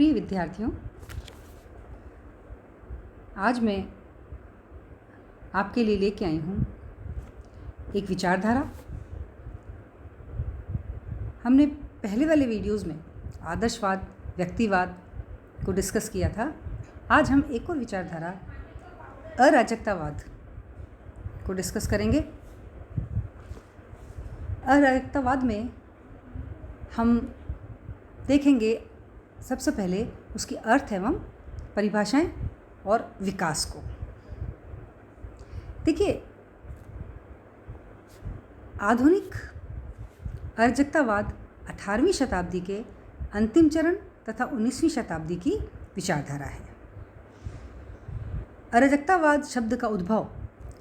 प्रिय विद्यार्थियों, आज मैं आपके लिए लेके आई हूँ एक विचारधारा। हमने पहले वाले वीडियोज़ में आदर्शवाद, व्यक्तिवाद को डिस्कस किया था। आज हम एक और विचारधारा अराजकतावाद को डिस्कस करेंगे। अराजकतावाद में हम देखेंगे सबसे पहले उसकी अर्थ एवं परिभाषाएं और विकास को। देखिए, आधुनिक अराजकतावाद 18वीं शताब्दी के अंतिम चरण तथा 19वीं शताब्दी की विचारधारा है। अराजकतावाद शब्द का उद्भव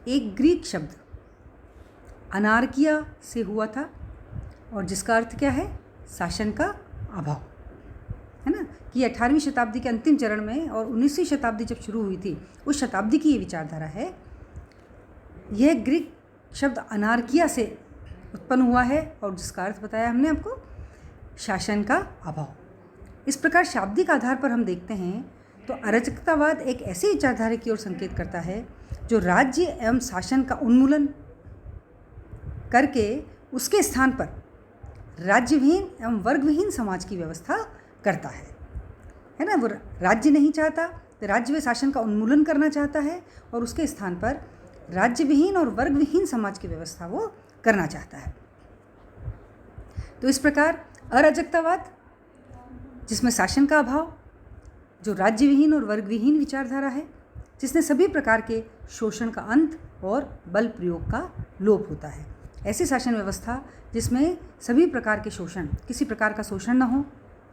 एक ग्रीक शब्द अनार्किया से हुआ था और जिसका अर्थ क्या है? शासन का अभाव, है ना। कि 18वीं शताब्दी के अंतिम चरण में और 19वीं शताब्दी जब शुरू हुई थी, उस शताब्दी की ये विचारधारा है। यह ग्रीक शब्द अनार्किया से उत्पन्न हुआ है और जिसका अर्थ बताया हमने आपको, शासन का अभाव। इस प्रकार शाब्दिक आधार पर हम देखते हैं तो अराजकतावाद एक ऐसी विचारधारा की ओर संकेत करता है जो राज्य एवं शासन का उन्मूलन करके उसके स्थान पर राज्यविहीन एवं वर्गविहीन समाज की व्यवस्था करता है ना। वो राज्य नहीं चाहता तो राज्य व शासन का उन्मूलन करना चाहता है और उसके स्थान पर राज्यविहीन और वर्गविहीन समाज की व्यवस्था वो करना चाहता है। तो इस प्रकार अराजकतावाद, जिसमें शासन का अभाव, जो राज्यविहीन और वर्गविहीन विचारधारा है, जिसने सभी प्रकार के शोषण का अंत और बल प्रयोग का लोप होता है। ऐसी शासन व्यवस्था जिसमें सभी प्रकार के शोषण, किसी प्रकार का शोषण न हो,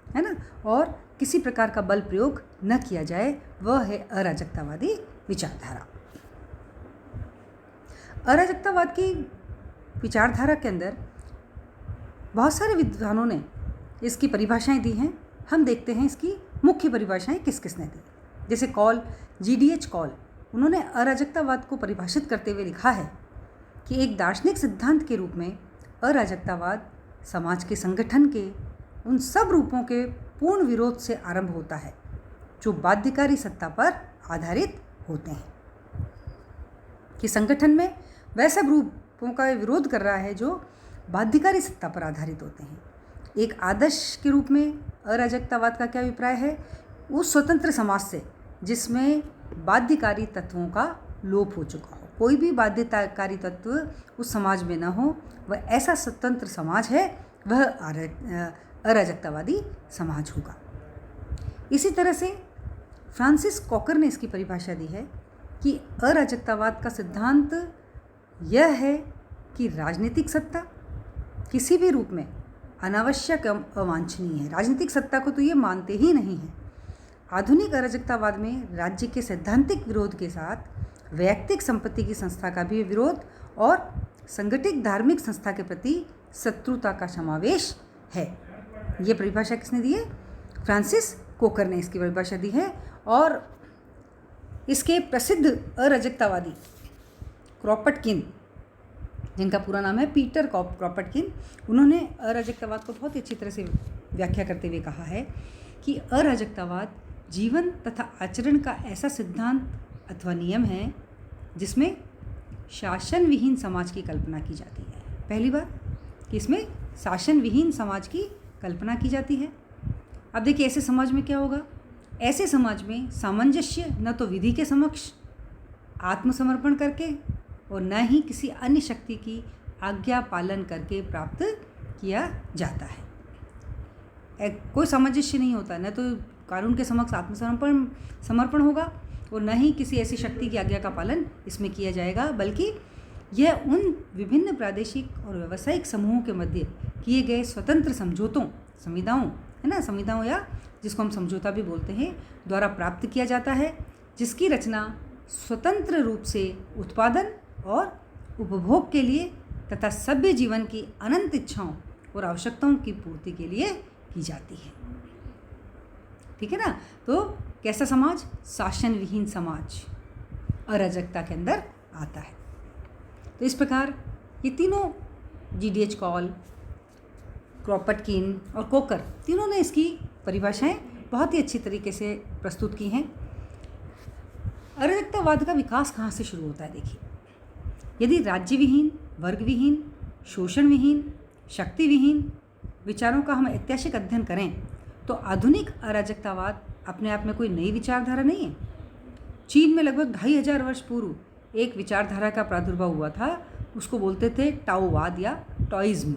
है ना, और किसी प्रकार का बल प्रयोग न किया जाए, वह है अराजकतावादी विचारधारा। अराजकतावाद की विचारधारा के अंदर बहुत सारे विद्वानों ने इसकी परिभाषाएं दी हैं। हम देखते हैं इसकी मुख्य परिभाषाएं किस किस ने दी। जैसे कॉल, GDH कॉल, उन्होंने अराजकतावाद को परिभाषित करते हुए लिखा है कि एक दार्शनिक सिद्धांत के रूप में अराजकतावाद समाज के संगठन के उन सब रूपों के पूर्ण विरोध से आरंभ होता है जो बाध्यकारी सत्ता पर आधारित होते हैं। कि संगठन में वैसे रूपों का विरोध कर रहा है जो बाध्यकारी सत्ता पर आधारित होते हैं। एक आदर्श के रूप में अराजकतावाद का क्या अभिप्राय है? उस स्वतंत्र समाज से जिसमें बाध्यकारी तत्वों का लोप हो चुका हो, कोई भी बाध्यकारी तत्व उस समाज में न हो, वह ऐसा स्वतंत्र समाज है, वह अराजकतावादी समाज होगा। इसी तरह से फ्रांसिस कॉकर ने इसकी परिभाषा दी है कि अराजकतावाद का सिद्धांत यह है कि राजनीतिक सत्ता किसी भी रूप में अनावश्यक एवं अवांछनीय है। राजनीतिक सत्ता को तो ये मानते ही नहीं है। आधुनिक अराजकतावाद में राज्य के सैद्धांतिक विरोध के साथ वैयक्तिक संपत्ति की संस्था का भी विरोध और संगठित धार्मिक संस्था के प्रति शत्रुता का समावेश है। ये परिभाषा किसने दी है? फ्रांसिस कोकर ने इसकी परिभाषा दी है। और इसके प्रसिद्ध अराजकतावादी क्रॉपटकिन, जिनका पूरा नाम है पीटर क्रॉपटकिन, उन्होंने अराजकतावाद को बहुत ही अच्छी तरह से व्याख्या करते हुए कहा है कि अराजकतावाद जीवन तथा आचरण का ऐसा सिद्धांत अथवा नियम है जिसमें शासन विहीन समाज की कल्पना की जाती है। पहली बात कि इसमें शासन विहीन समाज की कल्पना की जाती है। अब देखिए, ऐसे समाज में क्या होगा? ऐसे समाज में सामंजस्य न तो विधि के समक्ष आत्मसमर्पण करके और न ही किसी अन्य शक्ति की आज्ञा पालन करके प्राप्त किया जाता है। कोई सामंजस्य नहीं होता, न तो कानून के समक्ष समर्पण होगा और न ही किसी ऐसी शक्ति की आज्ञा का पालन इसमें किया जाएगा, बल्कि यह उन विभिन्न प्रादेशिक और व्यावसायिक समूहों के मध्य किए गए स्वतंत्र समझौतों, संविदाओं, है ना, संविदाओं या जिसको हम समझौता भी बोलते हैं, द्वारा प्राप्त किया जाता है, जिसकी रचना स्वतंत्र रूप से उत्पादन और उपभोग के लिए तथा सभ्य जीवन की अनंत इच्छाओं और आवश्यकताओं की पूर्ति के लिए की जाती है। ठीक है ना। तो कैसा समाज? शासन विहीन समाज अराजकता के अंदर आता है। तो इस प्रकार ये तीनों GDH कॉल, क्रॉपटकिन और कोकर, तीनों ने इसकी परिभाषाएं बहुत ही अच्छी तरीके से प्रस्तुत की हैं। अराजकतावाद का विकास कहाँ से शुरू होता है? देखिए, यदि राज्य विहीन, वर्ग विहीन, शोषण विहीन, शक्ति विहीन विचारों का हम ऐतिहासिक अध्ययन करें तो आधुनिक अराजकतावाद अपने आप में कोई नई विचारधारा नहीं है। चीन में लगभग 2500 वर्ष पूर्व एक विचारधारा का प्रादुर्भाव हुआ था, उसको बोलते थे टाओवाद या टॉइज्म।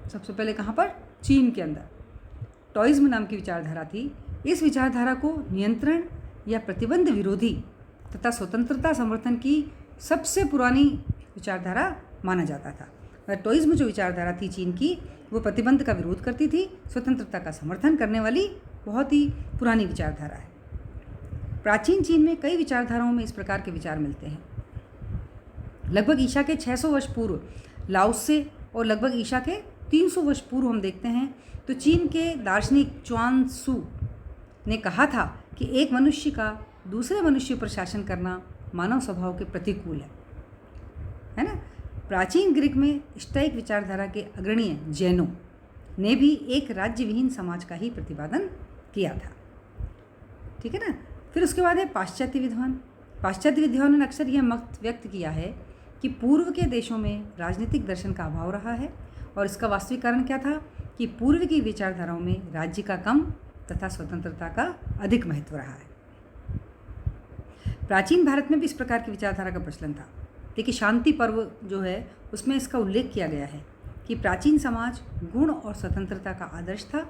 सबसे पहले कहाँ पर? चीन के अंदर टॉइज्म नाम की विचारधारा थी। इस विचारधारा को नियंत्रण या प्रतिबंध विरोधी तथा स्वतंत्रता समर्थन की सबसे पुरानी विचारधारा माना जाता था। और टॉइज्म जो विचारधारा थी चीन की, वो प्रतिबंध का विरोध करती थी, स्वतंत्रता का समर्थन करने वाली बहुत ही पुरानी विचारधारा है। प्राचीन चीन में कई विचारधाराओं में इस प्रकार के विचार मिलते हैं। लगभग ईसा के 600 वर्ष पूर्व लाओत्से और लगभग ईसा के 300 वर्ष पूर्व हम देखते हैं तो चीन के दार्शनिक च्वान त्सु ने कहा था कि एक मनुष्य का दूसरे मनुष्य पर शासन करना मानव स्वभाव के प्रतिकूल है ना। प्राचीन ग्रीक में स्टोइक विचारधारा के अग्रणीय जैनों ने भी एक राज्य विहीन समाज का ही प्रतिपादन किया था। ठीक है ना। फिर उसके बाद है पाश्चात्य विद्वान। पाश्चात्य विद्वानों ने अक्सर यह मत व्यक्त किया है कि पूर्व के देशों में राजनीतिक दर्शन का अभाव रहा है और इसका वास्तविक कारण क्या था कि पूर्व की विचारधाराओं में राज्य का कम तथा स्वतंत्रता का अधिक महत्व रहा है। प्राचीन भारत में भी इस प्रकार की विचारधारा का प्रचलन था। देखिए, शांति पर्व जो है उसमें इसका उल्लेख किया गया है कि प्राचीन समाज गुण और स्वतंत्रता का आदर्श था।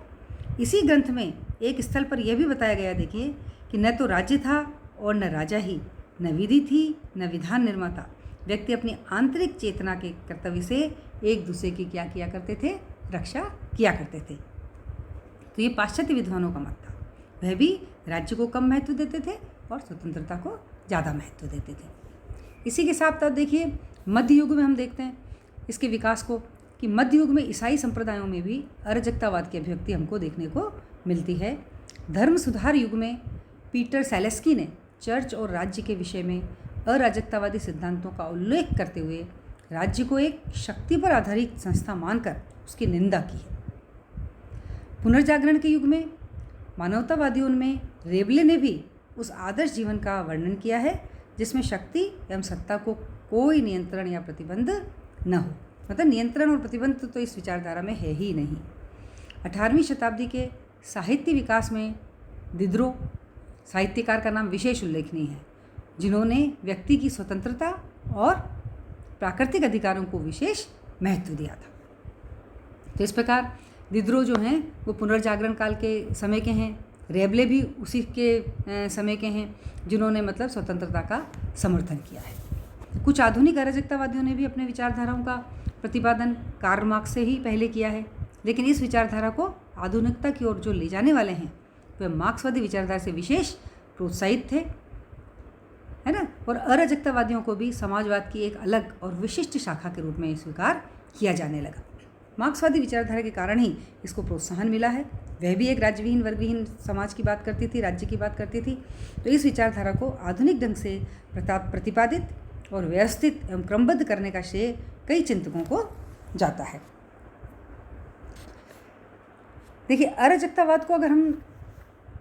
इसी ग्रंथ में एक स्थल पर यह भी बताया गया, देखिए, कि न तो राज्य था और न राजा ही, न विधि थी न विधान निर्माता। व्यक्ति अपनी आंतरिक चेतना के कर्तव्य से एक दूसरे की क्या किया करते थे? रक्षा किया करते थे। तो ये पाश्चात्य विद्वानों का मत था। वह भी राज्य को कम महत्व देते थे और स्वतंत्रता को ज़्यादा महत्व देते थे। इसी के साथ साथ देखिए, मध्य युग में हम देखते हैं इसके विकास को कि मध्य युग में ईसाई संप्रदायों में भी अराजकतावाद की अभिव्यक्ति हमको देखने को मिलती है। धर्म सुधार युग में पीटर सेलेस्की ने चर्च और राज्य के विषय में अराजकतावादी सिद्धांतों का उल्लेख करते हुए राज्य को एक शक्ति पर आधारित संस्था मानकर उसकी निंदा की है। पुनर्जागरण के युग में मानवतावादियों में रेबले ने भी उस आदर्श जीवन का वर्णन किया है जिसमें शक्ति एवं सत्ता को कोई नियंत्रण या प्रतिबंध न हो। मतलब नियंत्रण और प्रतिबंध तो इस विचारधारा में है ही नहीं। 18वीं शताब्दी के साहित्य विकास में दिदरो साहित्यकार का नाम विशेष उल्लेखनीय है, जिन्होंने व्यक्ति की स्वतंत्रता और प्राकृतिक अधिकारों को विशेष महत्व दिया था। तो इस प्रकार दिदरो जो हैं वो पुनर्जागरण काल के समय के हैं। रेबले भी उसी के समय के हैं जिन्होंने मतलब स्वतंत्रता का समर्थन किया है। कुछ आधुनिक अराजकतावादियों ने भी अपने विचारधाराओं का प्रतिपादन कार्ल मार्क्स से ही पहले किया है, लेकिन इस विचारधारा को आधुनिकता की ओर जो ले जाने वाले हैं वे मार्क्सवादी विचारधारा से विशेष प्रोत्साहित थे, है ना। और अराजकतावादियों को भी समाजवाद की एक अलग और विशिष्ट शाखा के रूप में स्वीकार किया जाने लगा। मार्क्सवादी विचारधारा के कारण ही इसको प्रोत्साहन मिला है। वह भी एक राज्यविहीन वर्गविहीन समाज की बात करती थी, राज्य की बात करती थी। तो इस विचारधारा को आधुनिक ढंग से प्रतिपादित और व्यवस्थित एवं क्रमबद्ध करने का श्रेय कई चिंतकों को जाता है। देखिए, अराजकतावाद को अगर हम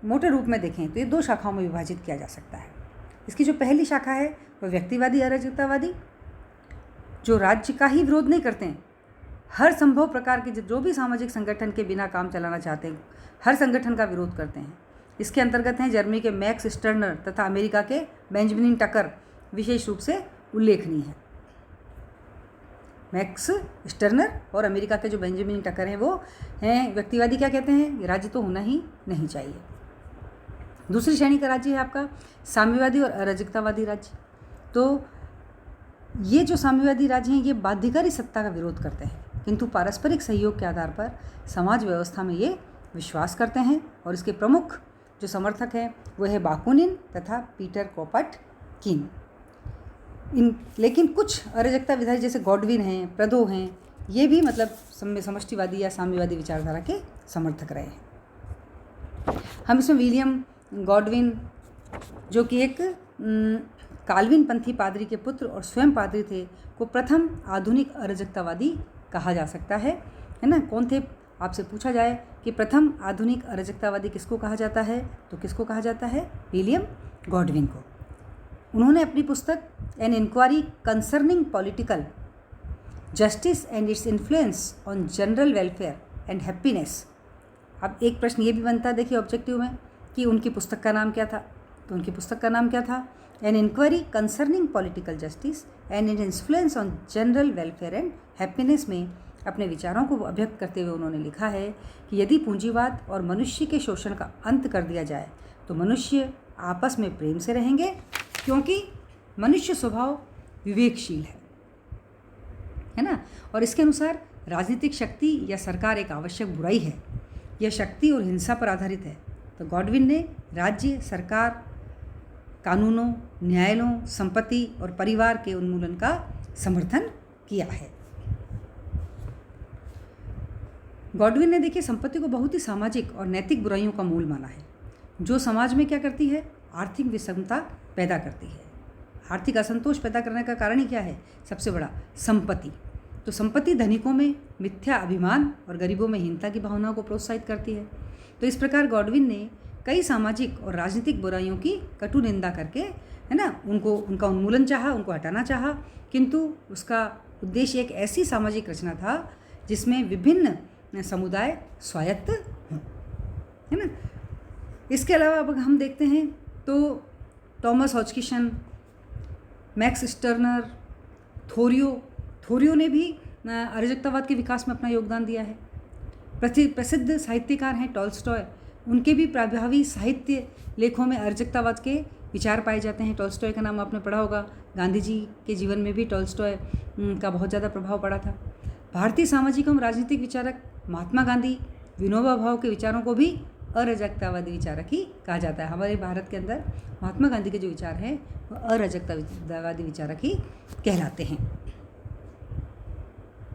मोटे रूप में देखें तो ये दो शाखाओं में विभाजित किया जा सकता है। इसकी जो पहली शाखा है वह व्यक्तिवादी अराजकतावादी, जो राज्य का ही विरोध नहीं करते हैं, हर संभव प्रकार के जो भी सामाजिक संगठन के बिना काम चलाना चाहते हैं, हर संगठन का विरोध करते हैं। इसके अंतर्गत हैं जर्मनी के मैक्स स्टर्नर तथा अमेरिका के बेंजामिन टकर विशेष रूप से उल्लेखनीय है। मैक्स स्टर्नर और अमेरिका के जो बेंजामिन टकर हैं वो हैं व्यक्तिवादी। क्या कहते हैं? राज्य तो होना ही नहीं चाहिए। दूसरी श्रेणी का राज्य है आपका साम्यवादी और अराजकतावादी राज्य। तो ये जो साम्यवादी राज्य हैं ये बाध्यकारी सत्ता का विरोध करते हैं, किंतु पारस्परिक सहयोग के आधार पर समाज व्यवस्था में ये विश्वास करते हैं। और इसके प्रमुख जो समर्थक हैं वो है बाकुनिन तथा पीटर क्रोपटकिन। लेकिन कुछ अराजकतावादी जैसे गॉडविन हैं, प्रदो हैं, ये भी मतलब समष्टिवादी या साम्यवादी विचारधारा के समर्थक रहे हैं। हम इसमें विलियम गॉडविन, जो कि एक काल्विन पंथी पादरी के पुत्र और स्वयं पादरी थे, को प्रथम आधुनिक अराजकतावादी कहा जा सकता है ना। कौन थे? आपसे पूछा जाए कि प्रथम आधुनिक अराजकतावादी किसको कहा जाता है, तो किसको कहा जाता है? विलियम गॉडविन को। उन्होंने अपनी पुस्तक An Inquiry Concerning Political Justice and Its Influence on General Welfare and Happiness. अब एक प्रश्न ये भी बनता है, देखिए ऑब्जेक्टिव में, कि उनकी पुस्तक का नाम क्या था? तो उनकी पुस्तक का नाम क्या था? An Inquiry Concerning Political Justice and Its Influence on General Welfare and Happiness में अपने विचारों को अभिव्यक्त करते हुए उन्होंने लिखा है कि यदि पूंजीवाद और मनुष्य के शोषण का अंत कर दिया जाए तो मनुष्य आपस में प्रेम से रहेंगे, क्योंकि मनुष्य स्वभाव विवेकशील है ना। और इसके अनुसार राजनीतिक शक्ति या सरकार एक आवश्यक बुराई है, यह शक्ति और हिंसा पर आधारित है। तो गॉडविन ने राज्य, सरकार, कानूनों, न्यायालयों, संपत्ति और परिवार के उन्मूलन का समर्थन किया है। गॉडविन ने देखिए संपत्ति को बहुत ही सामाजिक और नैतिक बुराइयों का मूल माना है, जो समाज में क्या करती है? आर्थिक विषमता पैदा करती है। आर्थिक असंतोष पैदा करने का कारण ही क्या है? सबसे बड़ा संपत्ति। तो संपत्ति धनिकों में मिथ्या अभिमान और गरीबों में हीनता की भावना को प्रोत्साहित करती है। तो इस प्रकार गॉडविन ने कई सामाजिक और राजनीतिक बुराइयों की कटु निंदा करके, है ना, उनका उन्मूलन चाहा, उनको हटाना चाहा, किंतु उसका उद्देश्य एक ऐसी सामाजिक रचना था जिसमें विभिन्न समुदाय स्वायत्त हों, है ना। इसके अलावा अब हम देखते हैं तो टॉमस हॉजकिंसन, मैक्स स्टर्नर, थोरियो ने भी अराजकतावाद के विकास में अपना योगदान दिया है। प्रसिद्ध साहित्यकार हैं टॉल्स्टॉय, उनके भी प्रभावी साहित्य लेखों में अराजकतावाद के विचार पाए जाते हैं। टॉल्स्टॉय का नाम आपने पढ़ा होगा। गांधी जी के जीवन में भी टॉल्स्टॉय का बहुत ज़्यादा प्रभाव पड़ा था। भारतीय सामाजिक एवं राजनीतिक विचारक महात्मा गांधी, विनोबा भावे के विचारों को भी अराजकतावादी विचारक ही कहा जाता है। हमारे भारत के अंदर महात्मा गांधी के जो विचार हैं वो अराजकतावादी विचारक ही कहलाते हैं।